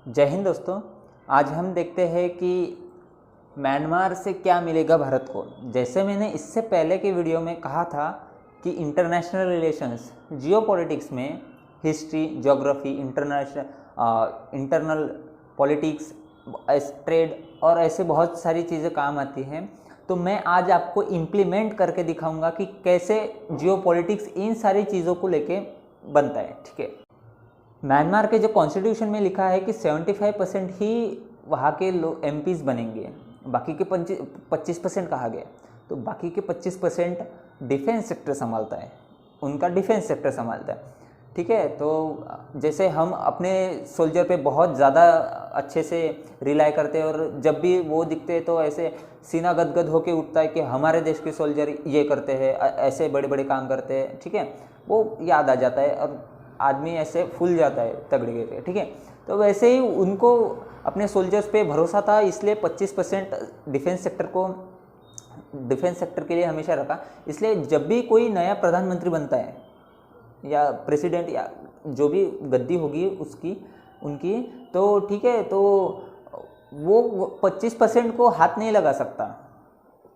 जय हिंद दोस्तों। आज हम देखते हैं कि म्यांमार से क्या मिलेगा भारत को। जैसे मैंने इससे पहले के वीडियो में कहा था कि इंटरनेशनल रिलेशंस, जियोपॉलिटिक्स में history, geography, internal politics, trade और ऐसे बहुत सारी चीज़ें काम आती हैं। तो मैं आज आपको इम्प्लीमेंट करके दिखाऊंगा कि कैसे जियोपॉलिटिक्स इन सारी चीज़ों को लेके बनता है। ठीक है, म्यांमार के जो कॉन्स्टिट्यूशन में लिखा है कि 75% ही वहाँ के लोग एमपीज बनेंगे, बाकी के 25% कहा गया। तो बाकी के 25% डिफेंस सेक्टर संभालता है, उनका डिफेंस सेक्टर संभालता है। ठीक है, तो जैसे हम अपने सोल्जर पे बहुत ज़्यादा अच्छे से रिलाई करते हैं और जब भी वो दिखते हैं तो ऐसे सीना गदगद होके उठता है कि हमारे देश के सोल्जर ये करते हैं, ऐसे बड़े बड़े काम करते हैं। ठीक है, वो याद आ जाता है और आदमी ऐसे फूल जाता है तगड़े के। ठीक है, तो वैसे ही उनको अपने सोल्जर्स पे भरोसा था, इसलिए 25% डिफेंस सेक्टर के लिए हमेशा रखा। इसलिए जब भी कोई नया प्रधानमंत्री बनता है या प्रेसिडेंट या जो भी गद्दी होगी उनकी, तो ठीक है, तो वो 25% को हाथ नहीं लगा सकता।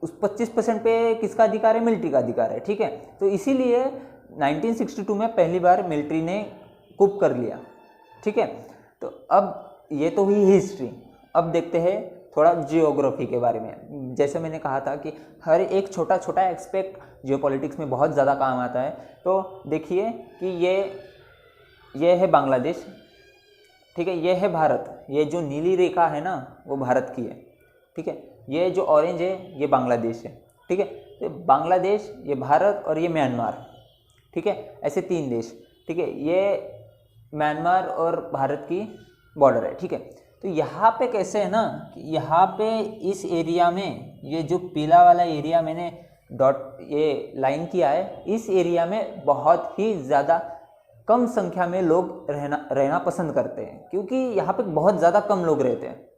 उस 25% पे किसका अधिकार है? मिलिट्री का अधिकार है। ठीक है, तो इसीलिए 1962 में पहली बार मिलिट्री ने कुप कर लिया। ठीक है, तो अब ये तो हुई हिस्ट्री। अब देखते हैं थोड़ा जियोग्राफी के बारे में। जैसे मैंने कहा था कि हर एक छोटा छोटा एक्सपेक्ट जियोपॉलिटिक्स में बहुत ज़्यादा काम आता है। तो देखिए कि ये है बांग्लादेश। ठीक है, ये है भारत। ये जो नीली रेखा है ना, वो भारत की है। ठीक है, ये जो ऑरेंज है ये बांग्लादेश है। ठीक है, तो बांग्लादेश, ये भारत और ये म्यांमार। ठीक है, ऐसे 3 देश। ठीक है, ये म्यांमार और भारत की बॉर्डर है। ठीक है, तो यहाँ पे कैसे है ना कि यहाँ पे इस एरिया में ये जो पीला वाला एरिया मैंने डॉट ये लाइन किया है, इस एरिया में बहुत ही ज़्यादा कम संख्या में लोग रहना पसंद करते हैं, क्योंकि यहाँ पे बहुत ज़्यादा कम लोग रहते हैं।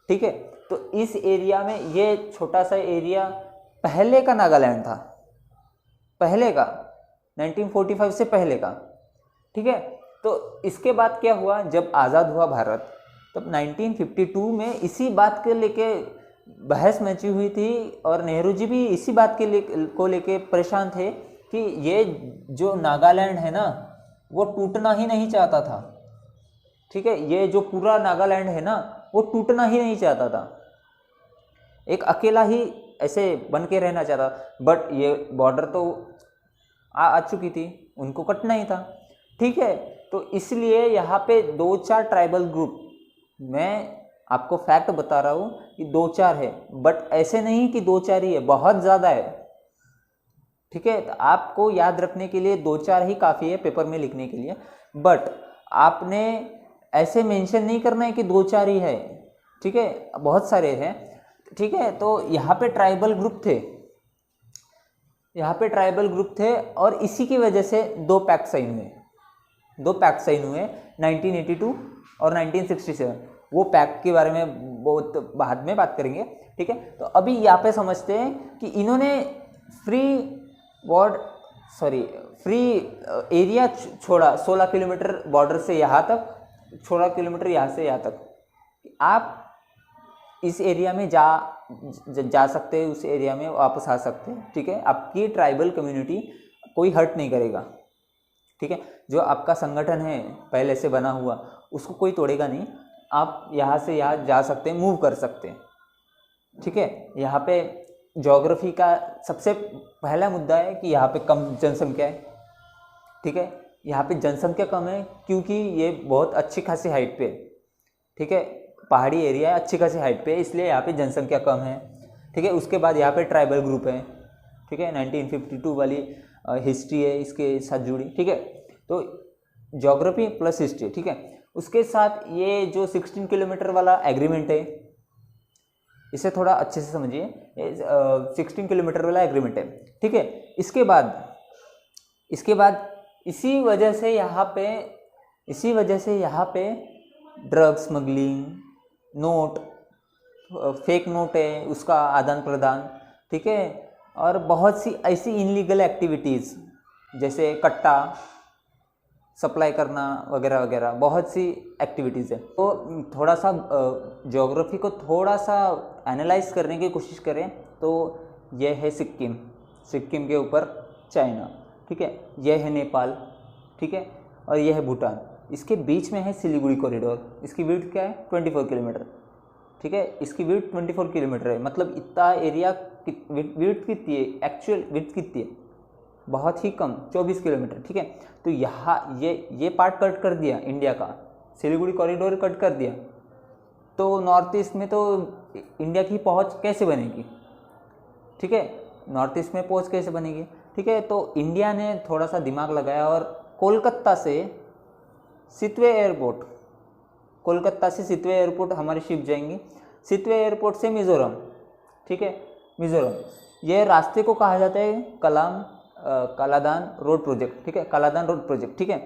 ठीक है, तो इस एरिया में ये छोटा सा एरिया पहले का नागालैंड था, पहले का 1945 से पहले का। ठीक है, तो इसके बाद क्या हुआ, जब आज़ाद हुआ भारत, तब 1952 में इसी बात के लेके बहस मची हुई थी और नेहरू जी भी इसी बात को लेके परेशान थे कि ये जो नागालैंड है ना, वो टूटना ही नहीं चाहता था। ठीक है, ये जो पूरा नागालैंड है ना, वो टूटना ही नहीं चाहता था, एक अकेला ही ऐसे बन के रहना चाहता। बट ये बॉर्डर तो आ चुकी थी, उनको कटना ही था। ठीक है, तो इसलिए यहाँ पे 2-4 ट्राइबल ग्रुप, मैं आपको फैक्ट बता रहा हूँ कि 2-4 है, बट ऐसे नहीं कि 2-4 ही है, बहुत ज़्यादा है। ठीक है, तो आपको याद रखने के लिए 2-4 ही काफ़ी है पेपर में लिखने के लिए, बट आपने ऐसे मेंशन नहीं करना है कि 2-4 ही है। ठीक है, बहुत सारे हैं। ठीक है, तो यहाँ पे ट्राइबल ग्रुप थे, और इसी की वजह से 2 पैक्ट साइन हुए 1982 और 1967। वो पैक्ट के बारे में बहुत बाद में बात करेंगे। ठीक है, तो अभी यहाँ पे समझते हैं कि इन्होंने फ्री एरिया छोड़ा 16 किलोमीटर बॉर्डर से यहाँ तक, 16 किलोमीटर यहाँ से यहाँ तक। आप इस एरिया में जा सकते हैं, उस एरिया में वापस आ सकते हैं। ठीक है, आपकी ट्राइबल कम्युनिटी कोई हर्ट नहीं करेगा। ठीक है, जो आपका संगठन है पहले से बना हुआ, उसको कोई तोड़ेगा नहीं। आप यहाँ से यहाँ जा सकते हैं, मूव कर सकते हैं। ठीक है, यहाँ पे ज्योग्राफी का सबसे पहला मुद्दा है कि यहाँ पे कम जनसंख्या है। ठीक है, यहाँ पे जनसंख्या कम है क्योंकि ये बहुत अच्छी खासी हाइट पे है। ठीक है, पहाड़ी एरिया है, अच्छी खासी हाइट पे है, इसलिए यहाँ पे जनसंख्या कम है। ठीक है, उसके बाद यहाँ पे ट्राइबल ग्रुप है। ठीक है, 1952 वाली हिस्ट्री है इसके साथ जुड़ी। ठीक है, तो ज्योग्राफी प्लस हिस्ट्री। ठीक है, उसके साथ ये जो 16 किलोमीटर वाला एग्रीमेंट है, इसे थोड़ा अच्छे से समझिए। 16 किलोमीटर वाला एग्रीमेंट है। ठीक है, इसके बाद इसी वजह से यहाँ पे drug smuggling, note, fake note है, उसका आदान प्रदान। ठीक है, और बहुत सी ऐसी इनलीगल एक्टिविटीज़ जैसे कट्टा, सप्लाई करना वगैरह वगैरह, बहुत सी एक्टिविटीज़ है। तो थोड़ा सा ज्योग्राफी को थोड़ा सा एनालाइज करने की कोशिश करें तो यह है सिक्किम, सिक्किम के ऊपर चाइना, ठीक है, यह है नेपाल, ठीक है, और यह है भूटान। इसके बीच में है सिलीगुड़ी कॉरिडोर, इसकी विड्थ क्या है 24 किलोमीटर, ठीक है, इसकी विड्थ 24 किलोमीटर है। मतलब इतना एरिया विड्थ कितनी है, एक्चुअल विड्थ कितनी है, बहुत ही कम 24 किलोमीटर, ठीक है। तो यहाँ ये पार्ट कट कर दिया इंडिया का, सिलीगुड़ी कॉरिडोर कट कर दिया, तो नॉर्थ ईस्ट में तो इंडिया की पहुँच कैसे बनेगी, ठीक है, नॉर्थ ईस्ट में पहुँच कैसे बनेगी, ठीक है। तो इंडिया ने थोड़ा सा दिमाग लगाया और कोलकाता से सितवे एयरपोर्ट, कोलकाता से सितवे एयरपोर्ट हमारे शिप जाएंगी, सितवे एयरपोर्ट से मिज़ोरम, ठीक है, मिज़ोरम, ये रास्ते को कहा जाता है कालादान रोड प्रोजेक्ट, ठीक है, कालादान रोड प्रोजेक्ट, ठीक है।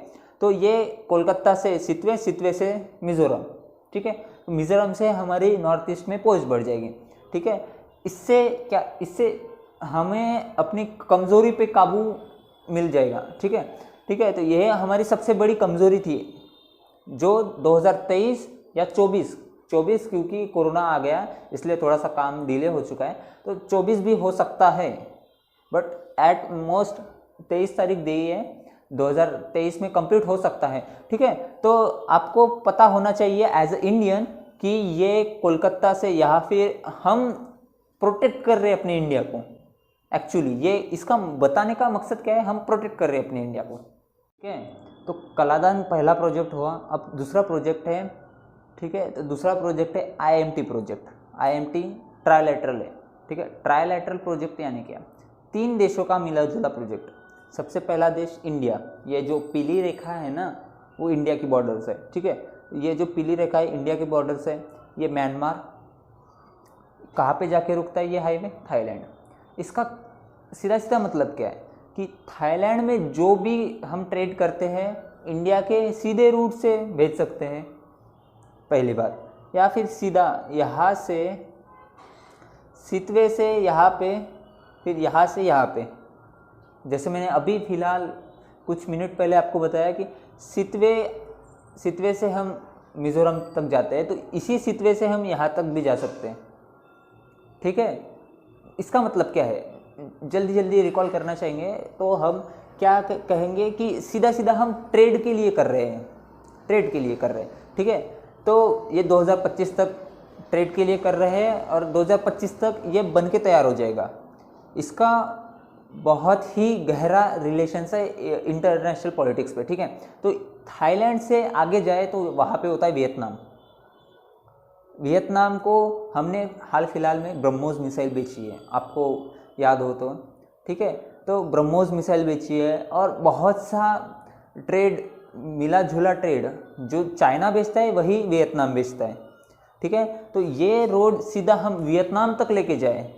तो ये कोलकाता से सितवे, सितवे से मिज़ोरम, ठीक है, मिज़ोरम से हमारी नॉर्थ ईस्ट में पहुँच बढ़ जाएगी, ठीक है। इससे हमें अपनी कमज़ोरी पे काबू मिल जाएगा, ठीक है, ठीक है। तो यह हमारी सबसे बड़ी कमज़ोरी थी जो 2023 या 24 क्योंकि कोरोना आ गया इसलिए थोड़ा सा काम डिले हो चुका है, तो 24 भी हो सकता है, बट एट मोस्ट 23 तारीख दी है, 2023 में कंप्लीट हो सकता है, ठीक है। तो आपको पता होना चाहिए एज ए इंडियन कि ये कोलकाता से या फिर हम प्रोटेक्ट कर रहे हैं अपने इंडिया को, एक्चुअली ये इसका बताने का मकसद क्या है, हम प्रोटेक्ट कर रहे हैं अपने इंडिया को, ठीक है। तो कलादान पहला प्रोजेक्ट हुआ। अब दूसरा प्रोजेक्ट है, ठीक है, तो दूसरा प्रोजेक्ट है IMT प्रोजेक्ट, IMT ट्राइलैटरल है, ठीक है। ट्राइलैटरल प्रोजेक्ट यानी क्या, 3 देशों का मिला जुला प्रोजेक्ट। सबसे पहला देश इंडिया, ये जो पीली रेखा है ना वो इंडिया की बॉर्डर्स है, ठीक है, ये जो पीली रेखा है इंडिया की बॉर्डर्स है। ये म्यांमार, कहाँ पे जाके रुकता है ये हाईवे, थाईलैंड। इसका सीधा सीधा मतलब क्या है कि थाईलैंड में जो भी हम ट्रेड करते हैं इंडिया के सीधे रूट से भेज सकते हैं, पहली बात, या फिर सीधा यहाँ से सितवे से यहाँ पे, फिर यहाँ से यहाँ पे। जैसे मैंने अभी फ़िलहाल कुछ मिनट पहले आपको बताया कि सितवे से हम मिज़ोरम तक जाते हैं, तो इसी सितवे से हम यहाँ तक भी जा सकते हैं, ठीक है। इसका मतलब क्या है, जल्दी जल्दी रिकॉल करना चाहेंगे तो हम क्या कहेंगे कि सीधा सीधा हम ट्रेड के लिए कर रहे हैं, ट्रेड के लिए कर रहे हैं, ठीक है। तो ये 2025 तक ट्रेड के लिए कर रहे हैं और 2025 तक ये बन के तैयार हो जाएगा। इसका बहुत ही गहरा रिलेशन है इंटरनेशनल पॉलिटिक्स पे, ठीक है। तो थाईलैंड से आगे जाए तो वहाँ पे होता है वियतनाम। वियतनाम को हमने हाल फिलहाल में ब्रह्मोस मिसाइल बेची है, आपको याद हो तो, ठीक है। तो ब्रह्मोस मिसाइल बेची है और बहुत सा ट्रेड, मिला जुला ट्रेड जो चाइना बेचता है वही वियतनाम बेचता है, ठीक है। तो ये रोड सीधा हम वियतनाम तक लेके जाए,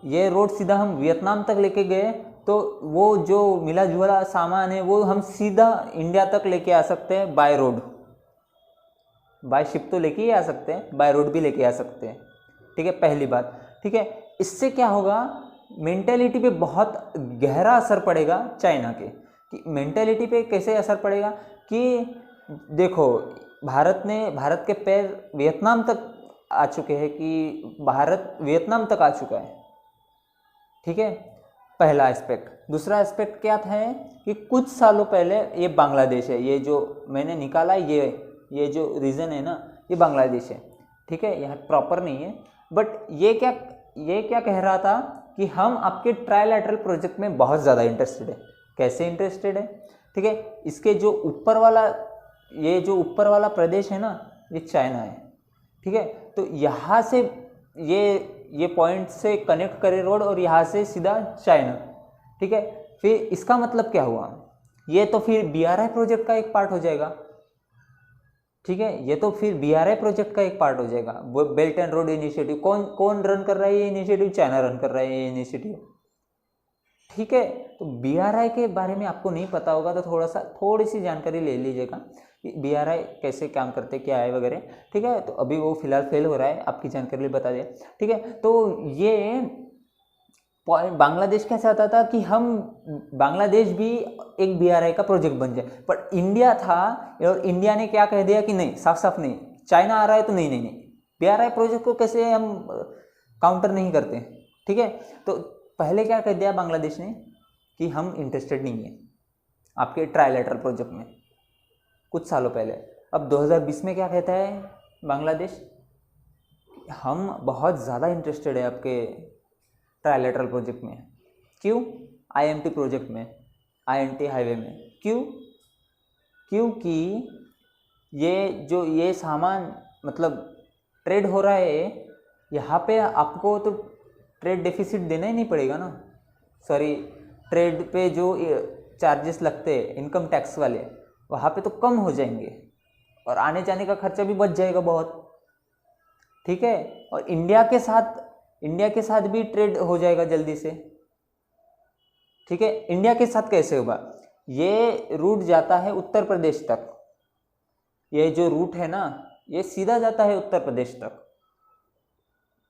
ये रोड सीधा हम वियतनाम तक लेके गए तो वो जो मिला जुला सामान है वो हम सीधा इंडिया तक लेके आ सकते हैं बाय रोड, बाय शिप तो लेके ही आ सकते हैं, बाय रोड भी लेके आ सकते हैं, ठीक है, पहली बात, ठीक है। इससे क्या होगा, मेंटेलिटी पे बहुत गहरा असर पड़ेगा चाइना के। कि मेंटेलिटी पे कैसे असर पड़ेगा कि देखो भारत के पैर वियतनाम तक आ चुके हैं, कि भारत वियतनाम तक आ चुका है, ठीक है, पहला एस्पेक्ट। दूसरा एस्पेक्ट क्या था कि कुछ सालों पहले ये बांग्लादेश है, ये जो मैंने निकाला ये जो रीजन है ना ये बांग्लादेश है, ठीक है, यह प्रॉपर नहीं है, बट ये क्या कह रहा था कि हम आपके ट्राइलैटरल प्रोजेक्ट में बहुत ज़्यादा इंटरेस्टेड है। कैसे इंटरेस्टेड है, ठीक है, इसके जो ऊपर वाला प्रदेश है ना ये चाइना है, ठीक है। तो यहाँ से ये पॉइंट से कनेक्ट करे रोड और यहाँ से सीधा चाइना, ठीक है। फिर इसका मतलब क्या हुआ, ये तो फिर BRI प्रोजेक्ट का एक पार्ट हो जाएगा, ठीक है, ये तो फिर BRI प्रोजेक्ट का एक पार्ट हो जाएगा। बेल्ट एंड रोड इनिशिएटिव कौन रन कर रहा है ये इनिशिएटिव, चाइना रन कर रहा है ये इनिशिएटिव, ठीक है। तो BRI के बारे में आपको नहीं पता होगा तो थोड़ी सी जानकारी ले लीजिएगा कि BRI कैसे काम करते क्या है वगैरह, ठीक है। तो अभी वो फिलहाल फेल हो रहा है, आपकी जानकारी लिए बता दिया, ठीक है। तो ये बांग्लादेश क्या चाहता था कि हम बांग्लादेश भी एक BRI का प्रोजेक्ट बन जाए, पर इंडिया था और इंडिया ने क्या कह दिया कि नहीं, साफ साफ नहीं, चाइना आ रहा है तो नहीं नहीं नहीं, BRI प्रोजेक्ट को कैसे हम काउंटर नहीं करते, ठीक है। तो पहले क्या कह दिया बांग्लादेश ने कि हम इंटरेस्टेड नहीं है आपके ट्राइलेटरल प्रोजेक्ट में, कुछ सालों पहले। अब 2020 में क्या कहता है बांग्लादेश, हम बहुत ज़्यादा इंटरेस्टेड है आपके ट्राइलेटरल प्रोजेक्ट में। क्यों? IMT प्रोजेक्ट में, INT हाईवे में। क्यों? क्योंकि ये सामान मतलब ट्रेड हो रहा है, यहाँ पे आपको तो ट्रेड डेफिसिट देना ही नहीं पड़ेगा ना, सॉरी ट्रेड पे जो चार्जेस लगते हैं इनकम टैक्स वाले, वहाँ पे तो कम हो जाएंगे और आने जाने का खर्चा भी बच जाएगा बहुत, ठीक है। और इंडिया के साथ भी ट्रेड हो जाएगा जल्दी से, ठीक है। इंडिया के साथ कैसे होगा? ये रूट जाता है उत्तर प्रदेश तक, ये जो रूट है ना ये सीधा जाता है उत्तर प्रदेश तक,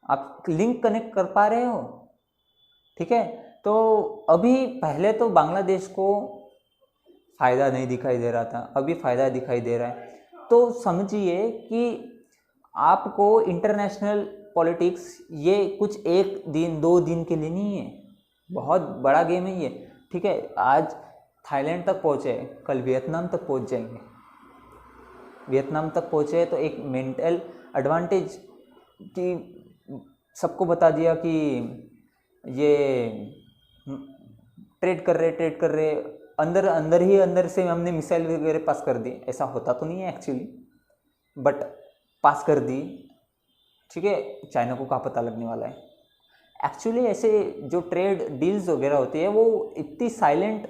आप लिंक कनेक्ट कर पा रहे हो, ठीक है। तो अभी पहले तो बांग्लादेश को फ़ायदा नहीं दिखाई दे रहा था, अभी फ़ायदा दिखाई दे रहा है। तो समझिए कि आपको इंटरनेशनल पॉलिटिक्स ये कुछ 1 दिन 2 दिन के लिए नहीं है, बहुत बड़ा गेम है ये, ठीक है। आज थाईलैंड तक पहुँचे, कल वियतनाम तक पहुँच जाएंगे। वियतनाम तक पहुँचे तो एक मेंटल एडवांटेज कि सबको बता दिया कि ये ट्रेड कर रहे, अंदर से हमने मिसाइल वगैरह पास कर दी। ऐसा होता तो नहीं है एक्चुअली, बट पास कर दी, ठीक है। चाइना को कहाँ पता लगने वाला है। एक्चुअली ऐसे जो ट्रेड डील्स वगैरह होती है वो इतनी साइलेंट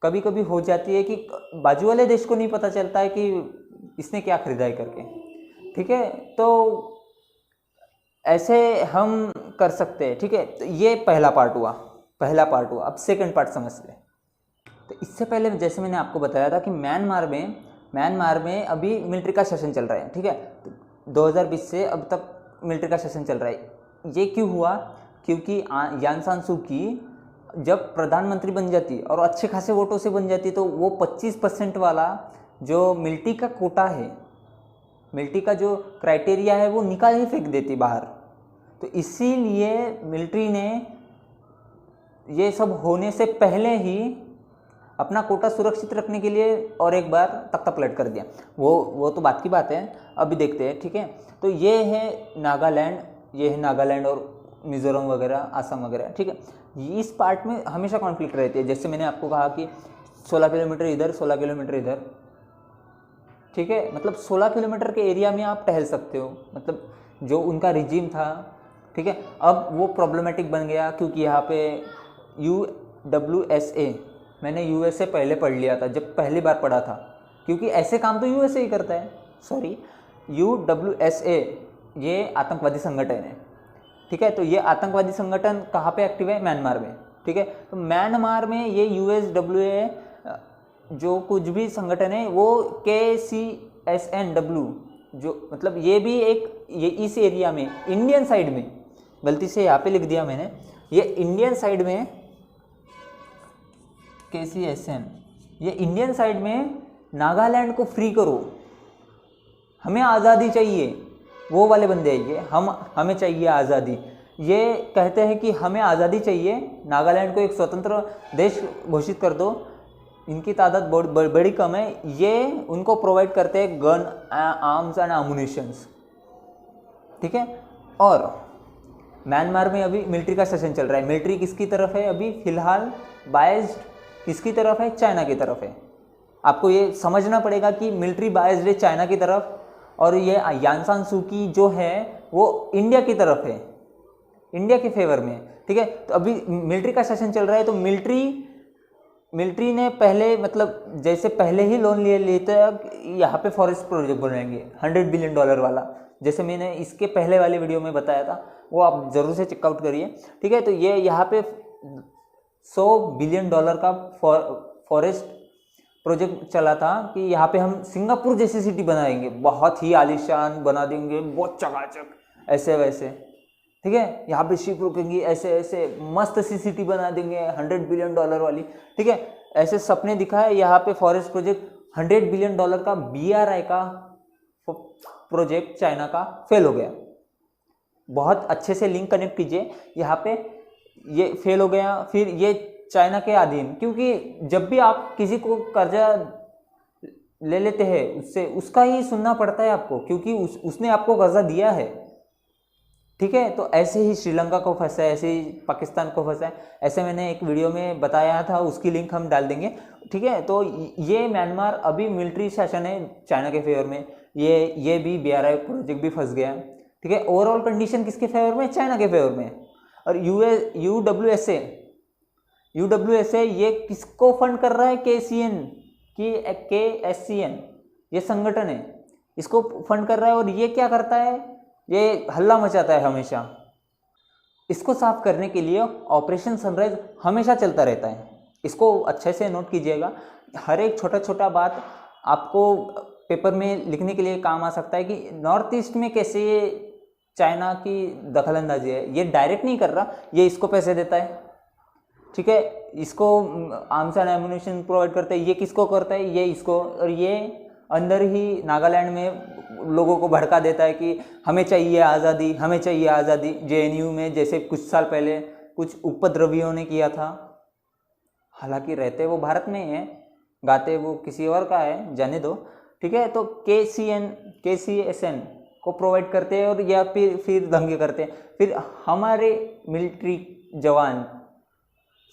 कभी कभी हो जाती है कि बाजू वाले देश को नहीं पता चलता है कि इसने क्या खरीदाई करके, ठीक है। तो ऐसे हम कर सकते हैं, ठीक है। तो ये पहला पार्ट हुआ। अब सेकंड पार्ट समझ ले। तो इससे पहले जैसे मैंने आपको बताया था कि म्यांमार में अभी मिलिट्री का शासन चल रहा है, ठीक है। तो 2020 से अब तक मिलिट्री का शासन चल रहा है। ये क्यों हुआ? क्योंकि यांग सान सू की जब प्रधानमंत्री बन जाती और अच्छे खासे वोटों से बन जाती तो वो 25% वाला जो मिलिट्री का कोटा है, मिलिट्री का जो क्राइटेरिया है वो निकाल ही फेंक देती बाहर। तो इसीलिए मिलिट्री ने ये सब होने से पहले ही अपना कोटा सुरक्षित रखने के लिए और एक बार तख्ता पलट कर दिया। वो तो बात की बात है, अभी देखते हैं, ठीक है। तो ये है नागालैंड और मिज़ोरम वगैरह, आसाम वगैरह, ठीक है। इस पार्ट में हमेशा कॉन्फ्लिक्ट रहती है। जैसे मैंने आपको कहा कि 16 किलोमीटर इधर, 16 किलोमीटर इधर, ठीक है। मतलब 16 किलोमीटर के एरिया में आप टहल सकते हो, मतलब जो उनका रिजीम था, ठीक है। अब वो प्रॉब्लमेटिक बन गया क्योंकि यहाँ पे USA, मैंने USA पहले पढ़ लिया था जब पहली बार पढ़ा था, क्योंकि ऐसे काम तो USA ही करता है। सॉरी, USA ये आतंकवादी संगठन है, ठीक है। तो ये आतंकवादी संगठन कहाँ पे एक्टिव है? म्यांमार में, ठीक है। तो म्यांमार में ये USWA जो कुछ भी संगठन है वो KCSNW, जो मतलब ये भी ये इस एरिया में इंडियन साइड में, गलती से यहाँ पे लिख दिया मैंने, ये इंडियन साइड में KCSN, ये इंडियन साइड में नागालैंड को फ्री करो, हमें आज़ादी चाहिए, वो वाले बंदे हैं ये। हमें चाहिए आज़ादी, ये कहते हैं कि हमें आज़ादी चाहिए, नागालैंड को एक स्वतंत्र देश घोषित कर दो। इनकी तादाद बड़ी कम है, ये उनको प्रोवाइड करते हैं गन, आर्म्स एंड एमुनिशंस, ठीक है। और म्यांमार में अभी मिलिट्री का सेशन चल रहा है। मिलिट्री किसकी तरफ है अभी फिलहाल? बायस्ड किसकी तरफ है? चाइना की तरफ है। आपको ये समझना पड़ेगा कि मिलिट्री बायस्ड है चाइना की तरफ, और ये यांग सान सू की जो है वो इंडिया की तरफ है, इंडिया के फेवर में, ठीक है। तो अभी मिलिट्री का सेशन चल रहा है, तो मिलिट्री ने पहले मतलब जैसे पहले ही लोन लिए थे, यहाँ पे फॉरेस्ट प्रोजेक्ट बनाएंगे $100 बिलियन वाला, जैसे मैंने इसके पहले वाले वीडियो में बताया था, वो आप ज़रूर से चेकआउट करिए, ठीक है। तो ये यहाँ पे $100 बिलियन का फॉरेस्ट प्रोजेक्ट चला था कि यहाँ पे हम सिंगापुर जैसी सिटी बनाएंगे, बहुत ही आलीशान बना देंगे, बहुत चकाचक, ऐसे वैसे, ठीक है, यहाँ पे शिप रुकेंगी, ऐसे ऐसे मस्त सी सिटी बना देंगे $100 बिलियन वाली, ठीक है, ऐसे सपने दिखाए। यहाँ पे फॉरेस्ट प्रोजेक्ट $100 बिलियन का BRI का प्रोजेक्ट चाइना का फेल हो गया। बहुत अच्छे से लिंक कनेक्ट कीजिए, यहाँ पे ये फेल हो गया, फिर ये चाइना के अधीन, क्योंकि जब भी आप किसी को कर्जा ले लेते हैं उससे उसका ही सुनना पड़ता है आपको, क्योंकि उसने आपको कर्जा दिया है, ठीक है। तो ऐसे ही श्रीलंका को फंसा है, ऐसे ही पाकिस्तान को फंसा है, ऐसे मैंने एक वीडियो में बताया था, उसकी लिंक हम डाल देंगे, ठीक है। तो ये म्यांमार अभी मिलिट्री शासन है चाइना के फेवर में, ये भी BRI प्रोजेक्ट भी फंस गया, ठीक है। ओवरऑल कंडीशन किसके फेवर में? चाइना के फेवर में। और UWSA ये किसको फंड कर रहा है? KSCN ये संगठन है, इसको फंड कर रहा है। और ये क्या करता है? ये हल्ला मचाता है हमेशा। इसको साफ करने के लिए ऑपरेशन सनराइज हमेशा चलता रहता है, इसको अच्छे से नोट कीजिएगा। हर एक छोटा छोटा बात आपको पेपर में लिखने के लिए काम आ सकता है कि नॉर्थ ईस्ट में कैसे ये चाइना की दखलंदाजी है। ये डायरेक्ट नहीं कर रहा, ये इसको पैसे देता है, ठीक है, इसको आर्म्स एंड एम्युनिशन प्रोवाइड करता है, ये किसको करता है? ये इसको। और ये अंदर ही नागालैंड में लोगों को भड़का देता है कि हमें चाहिए आज़ादी, हमें चाहिए आज़ादी। JNU में जैसे कुछ साल पहले कुछ उपद्रवियों ने किया था, हालांकि रहते वो भारत में है, गाते वो किसी और का है, जाने दो, ठीक है। तो KCSN को प्रोवाइड करते हैं और या फिर दंगे करते हैं, फिर हमारे मिलिट्री जवान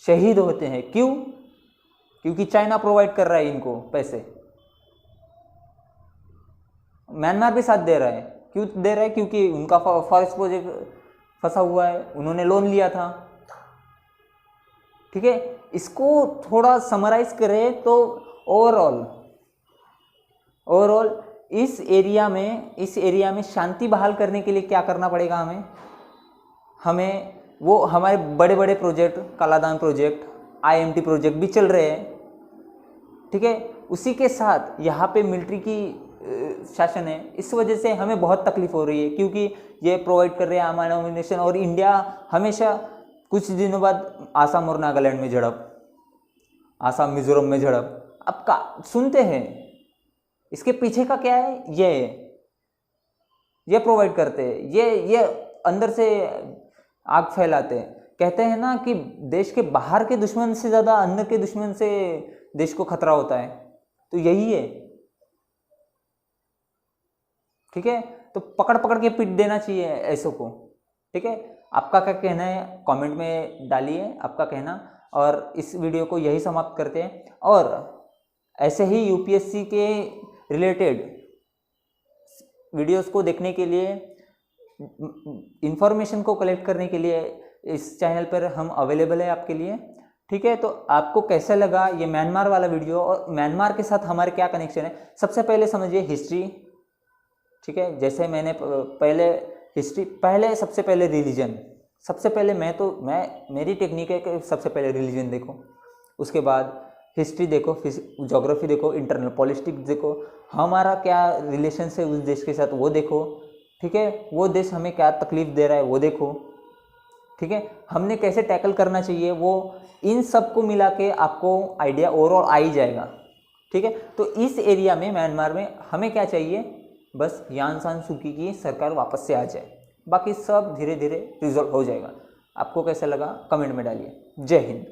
शहीद होते हैं। क्यों? क्योंकि चाइना प्रोवाइड कर रहा है इनको पैसे। म्यांमार भी साथ दे रहा है, क्यों दे रहा है? क्योंकि उनका फॉरेस्ट प्रोजेक्ट फंसा हुआ है, उन्होंने लोन लिया था, ठीक है। इसको थोड़ा समराइज करें तो ओवरऑल इस एरिया में शांति बहाल करने के लिए क्या करना पड़ेगा हमें वो हमारे बड़े बड़े project, Kaladan project, IMT project भी चल रहे हैं, ठीक है। उसी के साथ यहाँ पे मिलिट्री की शासन है, इस वजह से हमें बहुत तकलीफ हो रही है, क्योंकि ये प्रोवाइड कर रहे हैं आर्म्ड एम्युनिशन। और इंडिया हमेशा कुछ दिनों बाद आसाम और नागालैंड में झड़प, आसाम मिजोरम में झड़प, अब का सुनते हैं। इसके पीछे का क्या है? ये प्रोवाइड करते हैं, ये अंदर से आग फैलाते हैं। कहते हैं ना कि देश के बाहर के दुश्मन से ज़्यादा अंदर के दुश्मन से देश को खतरा होता है, तो यही है, ठीक है। तो पकड़ पकड़ के पीट देना चाहिए ऐसों को, ठीक है। आपका क्या कहना है कमेंट में डालिए, आपका कहना। और इस वीडियो को यही समाप्त करते हैं। और ऐसे ही UPSC के रिलेटेड वीडियोस को देखने के लिए, इंफॉर्मेशन को कलेक्ट करने के लिए इस चैनल पर हम अवेलेबल है आपके लिए, ठीक है। तो आपको कैसा लगा ये म्यांमार वाला वीडियो, और म्यांमार के साथ हमारे क्या कनेक्शन है? सबसे पहले समझिए हिस्ट्री, ठीक है। जैसे मैंने पहले हिस्ट्री, सबसे पहले रिलीजन, सबसे पहले मेरी टेक्निक है कि सबसे पहले रिलीजन देखो, उसके बाद हिस्ट्री देखो, फिर ज्योग्राफी देखो, इंटरनल पॉलिटिक्स देखो, हमारा क्या रिलेशन है उस देश के साथ वो देखो, ठीक है। वो देश हमें क्या तकलीफ दे रहा है वो देखो, ठीक है। हमने कैसे टैकल करना चाहिए वो, इन सब को मिला के आपको आइडिया ओवरऑल आ ही जाएगा, ठीक है। तो इस एरिया में म्यांमार में हमें क्या चाहिए? बस यांग सान सू की सरकार वापस से आ जाए, बाकी सब धीरे धीरे रिजॉल्व हो जाएगा। आपको कैसा लगा कमेंट में डालिए। जय हिंद।